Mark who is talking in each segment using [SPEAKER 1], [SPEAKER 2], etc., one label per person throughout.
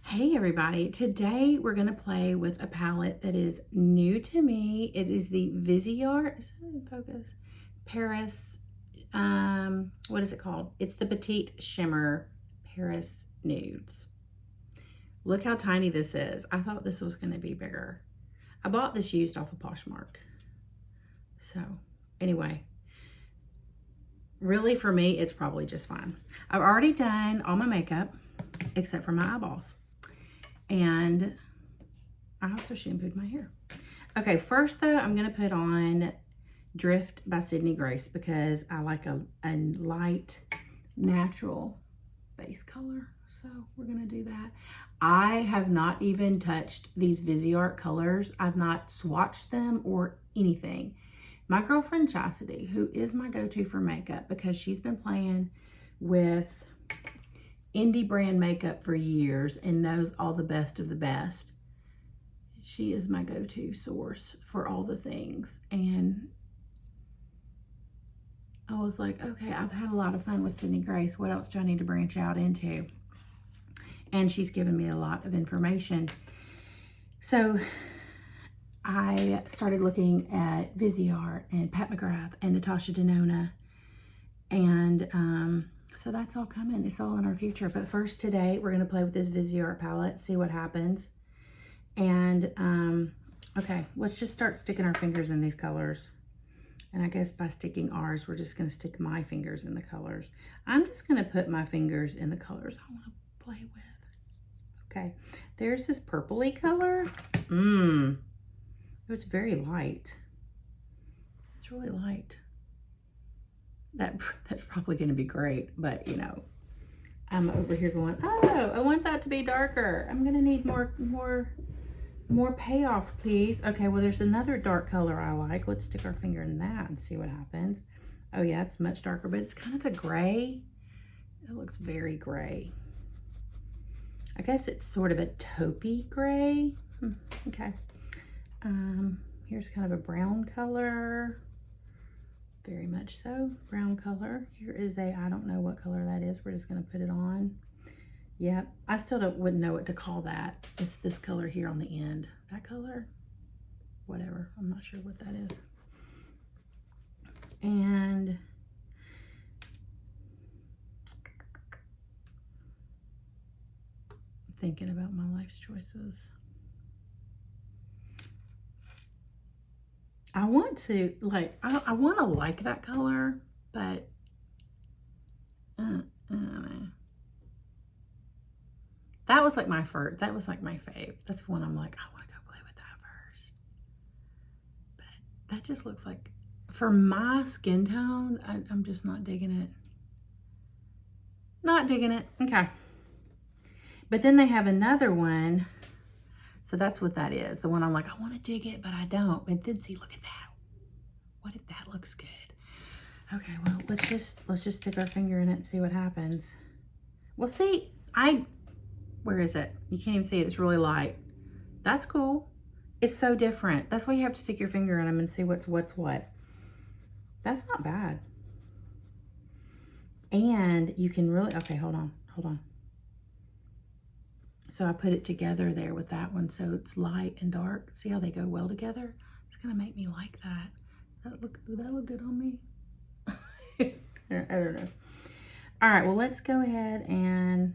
[SPEAKER 1] Hey everybody, today we're going to play with a palette that is new to me. It is the Viseart, is that in focus? Paris, what is it called? It's the Petite Shimmer Paris Nudes. Look how tiny this is. I thought this was going to be bigger. I bought this used off of Poshmark. So anyway, really for me, it's probably just fine. I've already done all my makeup except for my eyeballs. And I also shampooed my hair. Okay, first though, I'm gonna put on Drift by Sydney Grace because I like a light, natural base color. So we're gonna do that. I have not even touched these Viseart colors. I've not swatched them or anything. My girlfriend Chastity, who is my go-to for makeup because she's been playing with indie brand makeup for years and knows all the best of the best. She is my go-to source for all the things. And I was like, okay, I've had a lot of fun with Sydney Grace. What else do I need to branch out into? And she's given me a lot of information. So I started looking at Viseart and Pat McGrath and Natasha Denona. And so that's all coming. It's all in our future. But first today, we're going to play with this Viseart palette, see what happens. And, okay, let's just start sticking our fingers in these colors. And I guess by sticking ours, we're just going to stick my fingers in the colors. I'm just going to put my fingers in the colors I want to play with. Okay, there's this purpley color. It's very light. It's really light. That's probably going to be great, but you know, I'm over here going, oh, I want that to be darker. I'm going to need more payoff, please. Okay, well, there's another dark color I like. Let's stick our finger in that and see what happens. Oh yeah, it's much darker, but it's kind of a gray. It looks very gray. I guess it's sort of a taupey gray. Okay. Here's kind of a brown color. Very much so, brown color. Here is I don't know what color that is. We're just gonna put it on. Yep, I still wouldn't know what to call that. It's this color here on the end. That color, whatever, I'm not sure what that is. And thinking about my life's choices. I want to I want to like that color, but I don't know. That was like my first. That was like my fave. That's one I'm like, I want to go play with that first. But that just looks like, for my skin tone, I'm just not digging it. Not digging it. Okay. But then they have another one. So that's what that is. The one I'm like, I want to dig it, but I don't. And then see, look at that. What if that looks good? Okay, well, let's just stick our finger in it and see what happens. Well, see, where is it? You can't even see it. It's really light. That's cool. It's so different. That's why you have to stick your finger in them and see what's what. That's not bad. And you can really, okay, hold on. So I put it together there with that one, so it's light and dark. See how they go well together? It's gonna make me like that. Would that look good on me? I don't know. All right, well, let's go ahead and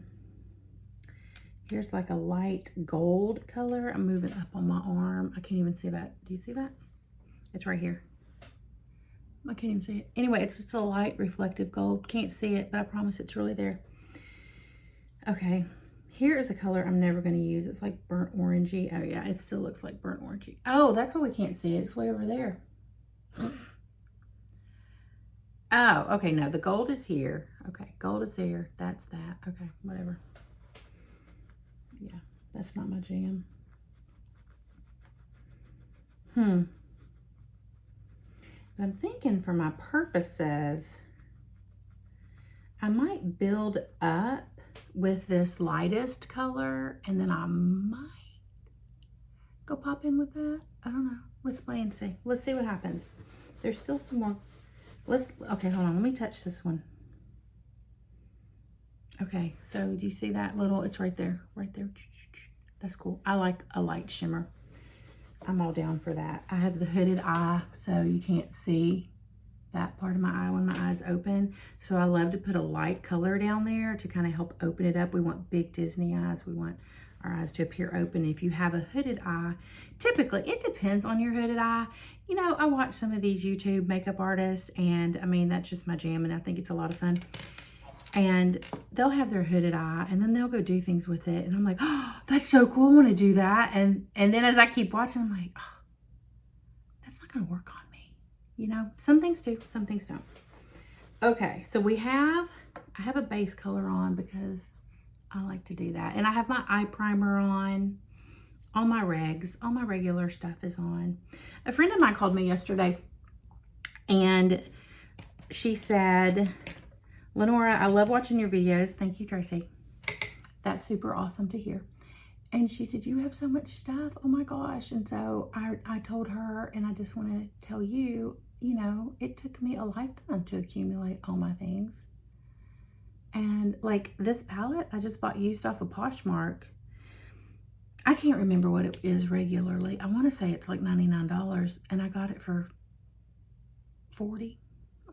[SPEAKER 1] here's like a light gold color. I'm moving up on my arm. I can't even see that. Do you see that? It's right here. I can't even see it. Anyway, it's just a light reflective gold. Can't see it, but I promise it's really there. Okay. Here is a color I'm never going to use. It's like burnt orangey. Oh yeah, it still looks like burnt orangey. Oh, that's why we can't see it. It's way over there. Oh, okay, no, the gold is here. Okay, gold is there. That's that. Okay, whatever. Yeah, that's not my jam. But I'm thinking for my purposes, I might build up with this lightest color, and then I might go pop in with that. I don't know. Let's play and see. Let's see what happens. There's still some more. Okay, hold on. Let me touch this one. Okay, so do you see that little, it's right there, right there. That's cool. I like a light shimmer. I'm all down for that. I have the hooded eye, so you can't see that part of my eye when my eyes open. So I love to put a light color down there to kind of help open it up. We want big Disney eyes. We want our eyes to appear open. If you have a hooded eye, typically, it depends on your hooded eye. You know, I watch some of these YouTube makeup artists, and I mean, that's just my jam, and I think it's a lot of fun. And they'll have their hooded eye, and then they'll go do things with it. And I'm like, oh, that's so cool. I want to do that. And then as I keep watching, I'm like, oh, that's not going to work on me. You know, some things do, some things don't. Okay, so I have a base color on because I like to do that. And I have my eye primer on. All my regs, all my regular stuff is on. A friend of mine called me yesterday, and she said, Lenora, I love watching your videos. Thank you, Tracy. That's super awesome to hear. And she said, you have so much stuff. Oh my gosh. And so I told her, and I just want to tell you, you know, it took me a lifetime to accumulate all my things. And like this palette, I just bought used off of Poshmark. I can't remember what it is regularly. I want to say it's like $99, and I got it for $40,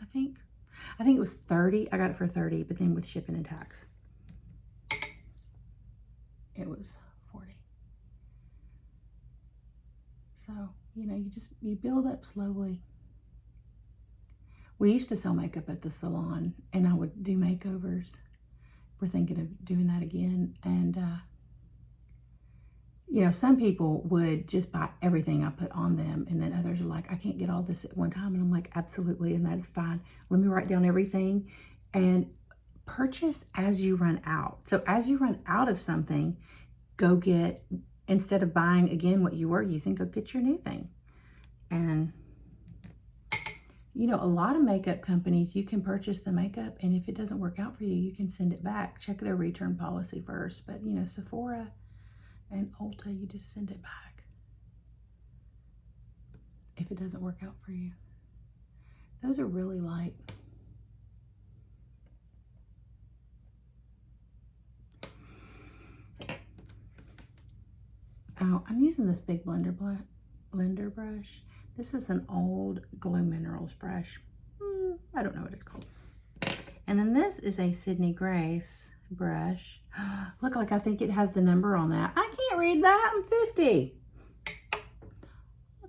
[SPEAKER 1] I think. I think it was $30. I got it for $30, but then with shipping and tax, it was $40. So, you know, you build up slowly. We used to sell makeup at the salon, and I would do makeovers. We're thinking of doing that again. And, you know, some people would just buy everything I put on them, and then others are like, I can't get all this at one time. And I'm like, absolutely, and that is fine. Let me write down everything and purchase as you run out. So as you run out of something, go get, instead of buying again what you were using, go get your new thing. And, you know, a lot of makeup companies, you can purchase the makeup, and if it doesn't work out for you, you can send it back. Check their return policy first. But, you know, Sephora and Ulta, you just send it back if it doesn't work out for you. Those are really light. Oh, I'm using this big blender brush. This is an old Glow Minerals brush. I don't know what it's called. And then this is a Sydney Grace brush. Look, like I think it has the number on that. I can't read that. I'm 50. I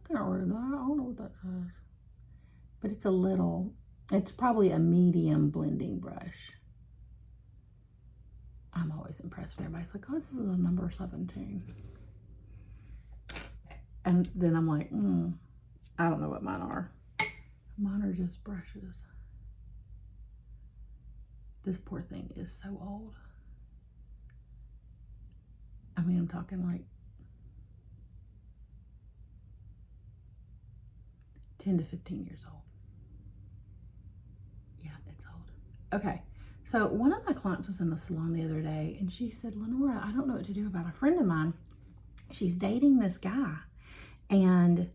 [SPEAKER 1] can't read that. I don't know what that says. But it's probably a medium blending brush. I'm always impressed when everybody's like, oh, this is a number 17. And then I'm like, I don't know what mine are. Mine are just brushes. This poor thing is so old. I mean, I'm talking like 10 to 15 years old. Yeah, it's old. Okay, so one of my clients was in the salon the other day, and she said, Lenora, I don't know what to do about a friend of mine. She's dating this guy, and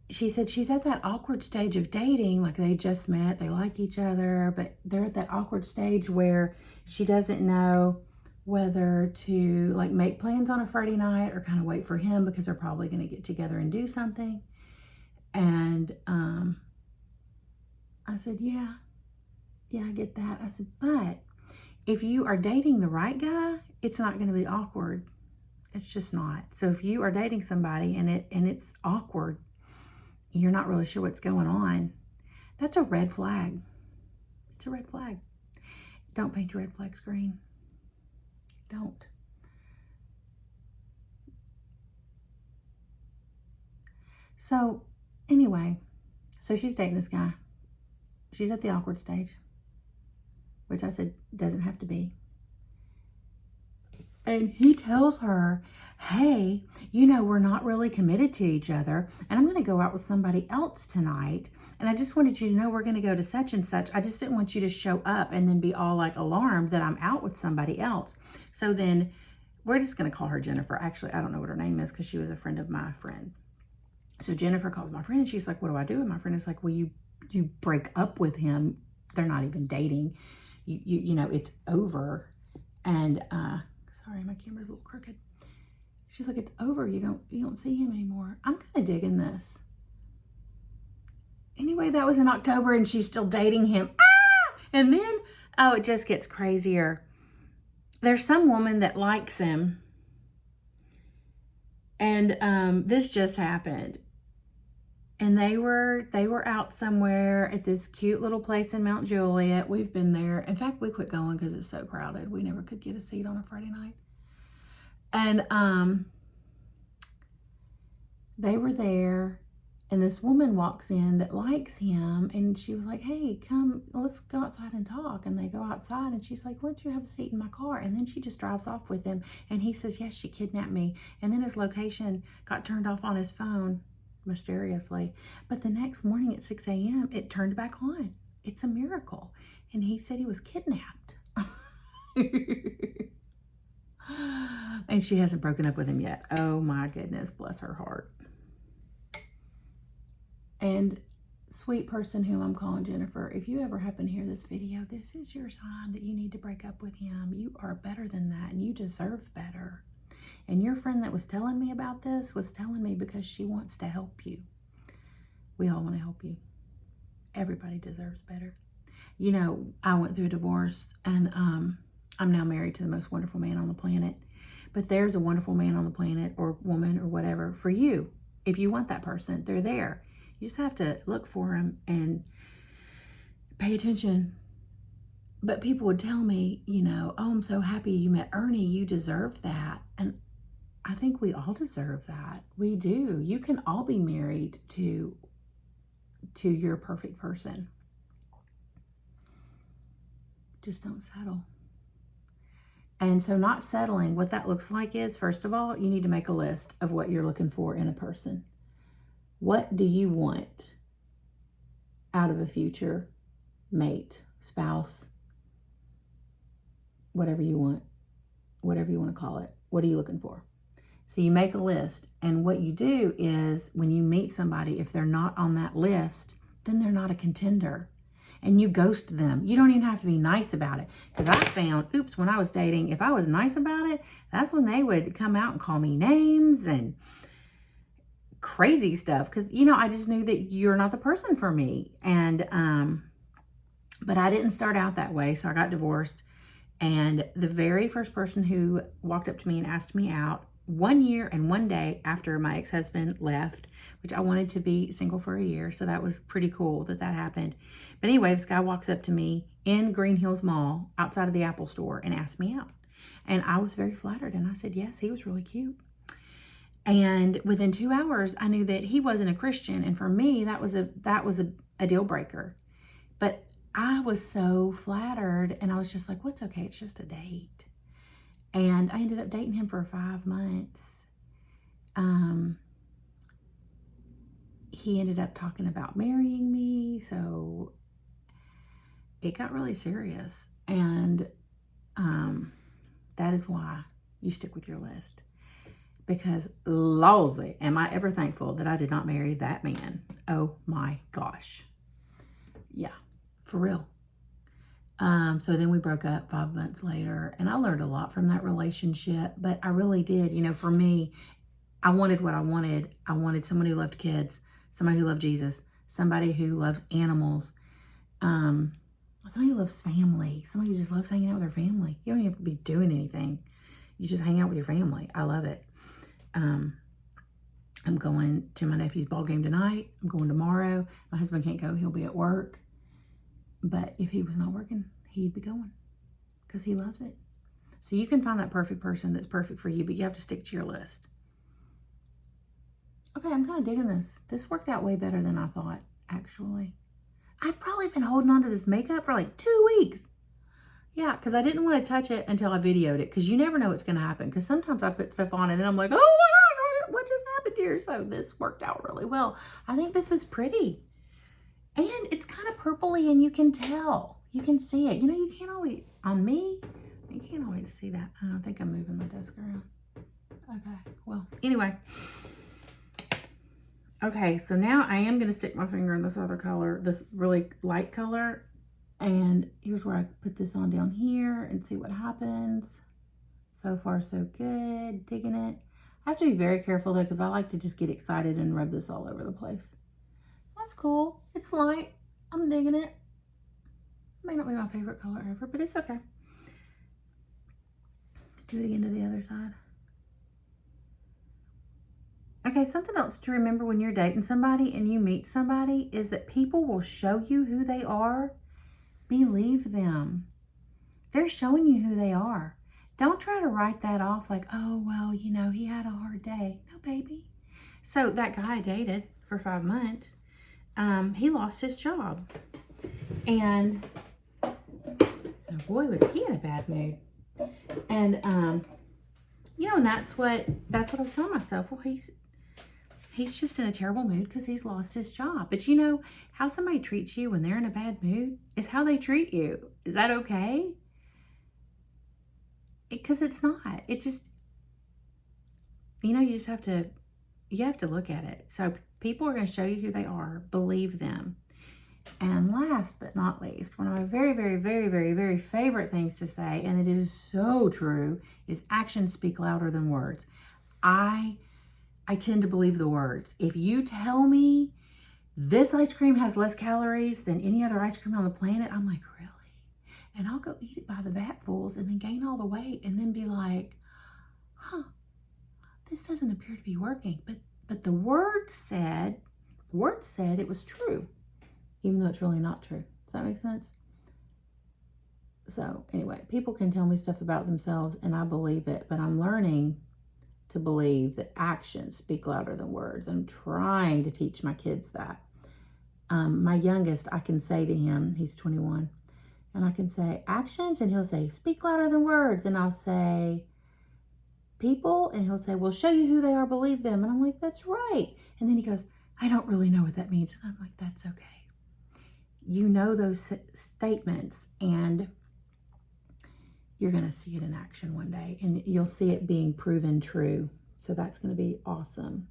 [SPEAKER 1] she said she's at that awkward stage of dating, like they just met, they like each other, but they're at that awkward stage where she doesn't know whether to like make plans on a Friday night or kind of wait for him because they're probably going to get together and do something. And I said, yeah, I get that. I said, but if you are dating the right guy, it's not going to be awkward. It's just not. So if you are dating somebody and it's awkward, you're not really sure what's going on, that's a red flag. It's a red flag. Don't paint your red flags green. Don't. So anyway, so she's dating this guy. She's at the awkward stage, which I said doesn't have to be. And he tells her, hey, you know, we're not really committed to each other, and I'm going to go out with somebody else tonight, and I just wanted you to know we're going to go to such and such. I just didn't want you to show up and then be all like alarmed that I'm out with somebody else. So then we're just going to call her Jennifer. Actually, I don't know what her name is because she was a friend of my friend. So Jennifer calls my friend, and she's like, what do I do? And my friend is like, well, you break up with him. They're not even dating. you know, it's over. And, sorry, my camera's a little crooked. She's like, it's over. You don't see him anymore. I'm kind of digging this. Anyway, that was in October and she's still dating him. Ah! And then, oh, it just gets crazier. There's some woman that likes him. And this just happened. And they were out somewhere at this cute little place in Mount Juliet. We've been there. In fact, we quit going because it's so crowded. We never could get a seat on a Friday night. And they were there, and this woman walks in that likes him, and she was like, hey, come, let's go outside and talk. And they go outside, and she's like, why don't you have a seat in my car? And then she just drives off with him, and he says, yes, she kidnapped me. And then his location got turned off on his phone, mysteriously. But the next morning at 6 a.m., it turned back on. It's a miracle. And he said he was kidnapped. And she hasn't broken up with him yet. Oh my goodness, bless her heart. And sweet person whom I'm calling Jennifer, if you ever happen to hear this video, this is your sign that you need to break up with him. You are better than that, and you deserve better. And your friend that was telling me about this was telling me because she wants to help you. We all want to help you. Everybody deserves better. You know, I went through a divorce, and I'm now married to the most wonderful man on the planet. But there's a wonderful man on the planet, or woman, or whatever, for you. If you want that person, they're there. You just have to look for them and pay attention. But people would tell me, you know, oh, I'm so happy you met Ernie. You deserve that. And I think we all deserve that. We do. You can all be married to your perfect person. Just don't settle. And so not settling, what that looks like is, first of all, you need to make a list of what you're looking for in a person. What do you want out of a future mate, spouse, whatever you want to call it? What are you looking for? So you make a list, and what you do is when you meet somebody, if they're not on that list, then they're not a contender. And you ghost them. You don't even have to be nice about it. Because I found, when I was dating, if I was nice about it, that's when they would come out and call me names and crazy stuff. Because, you know, I just knew that you're not the person for me. And, but I didn't start out that way. So I got divorced. And the very first person who walked up to me and asked me out 1 year and 1 day after my ex-husband left, which I wanted to be single for a year. So that was pretty cool that happened. But anyway, this guy walks up to me in Green Hills Mall outside of the Apple store and asked me out. And I was very flattered. And I said, yes, he was really cute. And within 2 hours, I knew that he wasn't a Christian. And for me, that was a deal breaker. But I was so flattered, and I was just like, what's okay? It's just a date. And I ended up dating him for 5 months. He ended up talking about marrying me, so it got really serious. And that is why you stick with your list. Because, lawsy, am I ever thankful that I did not marry that man. Oh my gosh. Yeah, for real. So then we broke up 5 months later, and I learned a lot from that relationship, but I really did. You know, for me, I wanted what I wanted. I wanted someone who loved kids, somebody who loved Jesus, somebody who loves animals, somebody who loves family, somebody who just loves hanging out with their family. You don't even have to be doing anything. You just hang out with your family. I love it. I'm going to my nephew's ball game tonight. I'm going tomorrow. My husband can't go. He'll be at work. But if he was not working, he'd be going because he loves it. So you can find that perfect person that's perfect for you, but you have to stick to your list. Okay, I'm kind of digging this. This worked out way better than I thought, actually. I've probably been holding on to this makeup for like 2 weeks. Yeah, because I didn't want to touch it until I videoed it, because you never know what's going to happen. Because sometimes I put stuff on and then I'm like, oh my gosh, what just happened here? So this worked out really well. I think this is pretty. And it's kind of purpley, and you can tell. You can see it. You know, you can't always, on me, you can't always see that. I think I'm moving my desk around. Okay, well, anyway. Okay, so now I am going to stick my finger in this other color, this really light color. And here's where I put this on down here and see what happens. So far, so good. Digging it. I have to be very careful though, because I like to just get excited and rub this all over the place. That's cool. It's light. I'm digging it. May not be my favorite color ever, but it's okay. Do it again to the other side. Okay, something else to remember when you're dating somebody and you meet somebody is that people will show you who they are. Believe them. They're showing you who they are. Don't try to write that off like, oh, well, you know, he had a hard day. No, baby. So that guy I dated for 5 months, he lost his job. And so boy, was he in a bad mood. And, you know, and that's what I was telling myself. Well, he's just in a terrible mood because he's lost his job. But you know, how somebody treats you when they're in a bad mood is how they treat you. Is that okay? Because it's not. It just, you know, you have to look at it. So people are going to show you who they are. Believe them. And last but not least, one of my very, very, very, very, very favorite things to say, and it is so true, is actions speak louder than words. I tend to believe the words. If you tell me this ice cream has less calories than any other ice cream on the planet, I'm like, really? And I'll go eat it by the batfuls and then gain all the weight and then be like, huh, this doesn't appear to be working. But the word said it was true, even though it's really not true. Does that make sense? So anyway, people can tell me stuff about themselves and I believe it, but I'm learning to believe that actions speak louder than words. I'm trying to teach my kids that. My youngest, I can say to him, he's 21, and I can say actions, and he'll say, speak louder than words. And I'll say people, and he'll say, well, show you who they are, believe them. And I'm like, that's right. And then he goes, I don't really know what that means. And I'm like, that's okay. You know those statements, and you're going to see it in action one day, and you'll see it being proven true. So that's going to be awesome.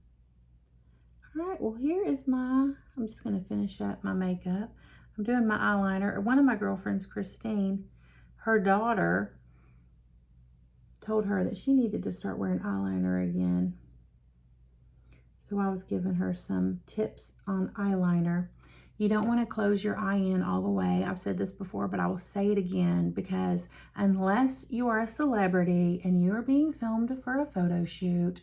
[SPEAKER 1] All right, well, here is I'm just going to finish up my makeup. I'm doing my eyeliner. One of my girlfriends, Christine, her daughter told her that she needed to start wearing eyeliner again. So I was giving her some tips on eyeliner. You don't want to close your eye in all the way. I've said this before, but I will say it again, because unless you are a celebrity and you're being filmed for a photo shoot,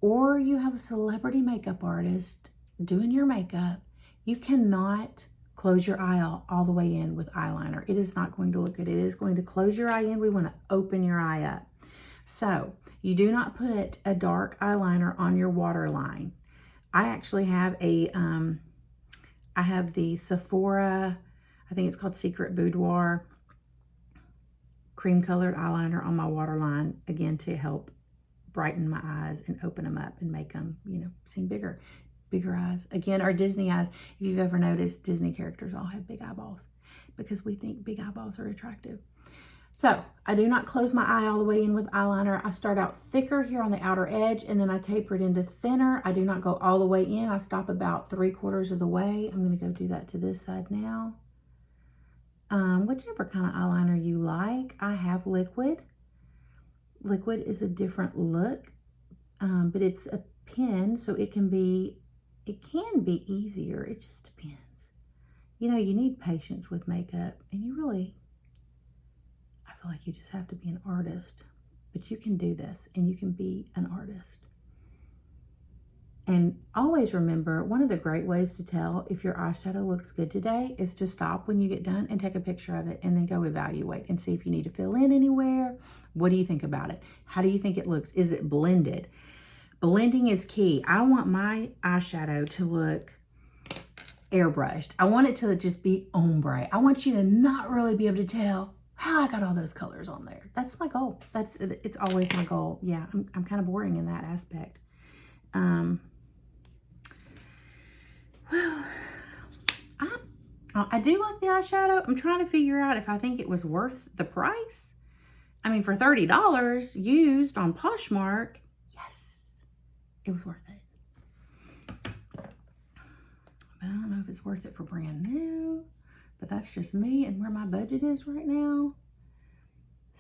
[SPEAKER 1] or you have a celebrity makeup artist doing your makeup, you cannot close your eye all the way in with eyeliner. It is not going to look good. It is going to close your eye in. We want to open your eye up. So you do not put a dark eyeliner on your waterline. I actually have I have the Sephora, I think it's called Secret Boudoir, cream colored eyeliner on my waterline, again, to help brighten my eyes and open them up and make them, you know, seem bigger eyes. Again, our Disney eyes. If you've ever noticed, Disney characters all have big eyeballs because we think big eyeballs are attractive. So I do not close my eye all the way in with eyeliner. I start out thicker here on the outer edge, and then I taper it into thinner. I do not go all the way in. I stop about 3/4 of the way. I'm going to go do that to this side now. Whichever kind of eyeliner you like. I have liquid. Liquid is a different look, but it's a pen, so it can be easier. It just depends. You know, you need patience with makeup, and I feel like you just have to be an artist, but you can do this and you can be an artist. And always remember, one of the great ways to tell if your eyeshadow looks good today is to stop when you get done and take a picture of it and then go evaluate and see if you need to fill in anywhere. What do you think about it? How do you think it looks? Is it blended? Blending is key. I want my eyeshadow to look airbrushed. I want it to just be ombre. I want you to not really be able to tell how I got all those colors on there. That's my goal. It's always my goal. Yeah, I'm kind of boring in that aspect. Well, I do like the eyeshadow. I'm trying to figure out if I think it was worth the price. I mean, for $30 used on Poshmark, yes, it was worth it. But I don't know if it's worth it for brand new. But that's just me and where my budget is right now.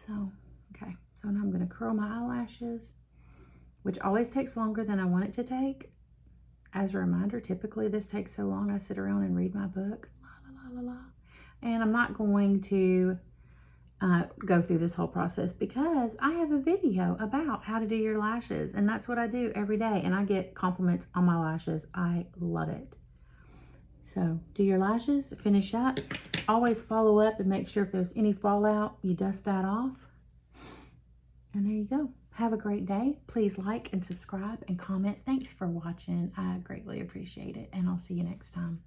[SPEAKER 1] So, okay. So now I'm going to curl my eyelashes, which always takes longer than I want it to take. As a reminder, typically this takes so long I sit around and read my book. La, la, la, la, la. And I'm not going to go through this whole process because I have a video about how to do your lashes, and that's what I do every day, and I get compliments on my lashes. I love it. So do your lashes, finish up, always follow up and make sure if there's any fallout, you dust that off. And there you go. Have a great day. Please like and subscribe and comment. Thanks for watching. I greatly appreciate it, and I'll see you next time.